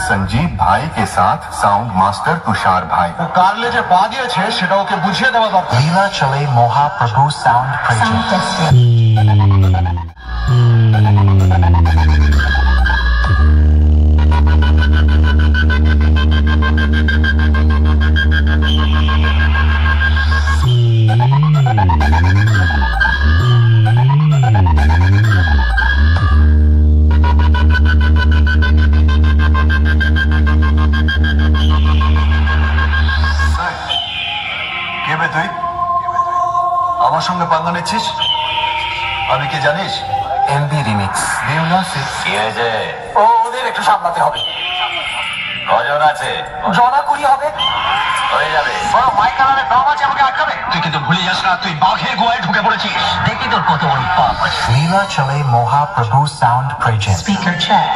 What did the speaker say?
संजीव भाई के साथ साउंड मास्टर तुषार भाई। वो कारले যে পা দিয়েছে সেটা ওকে বুঝিয়ে দেওয়া দরকার। লীলা চলে মহাপ্রভু সাউন্ড প্রজেক্ট। তুই আমার সঙ্গে পাঙ্গা নিচ্ছিস? আমি কি জানিস? এমবি রিমিক্স देवला से ওদের একটু সামলাতে হবে। কজন আছে? জনা কুড়ি হবে। হয়ে যাবে। বড় মাইকালারে দম আছে আমাকে আটকাবে। তুই কিন্তু ভুলে যাস না তুই বাঘের গোয়ায় ঢুকে পড়েছিস। দেখি তোর কত বড় পাপ আছে। লীলা চলে Mahaprabhu sound project. Speaker check.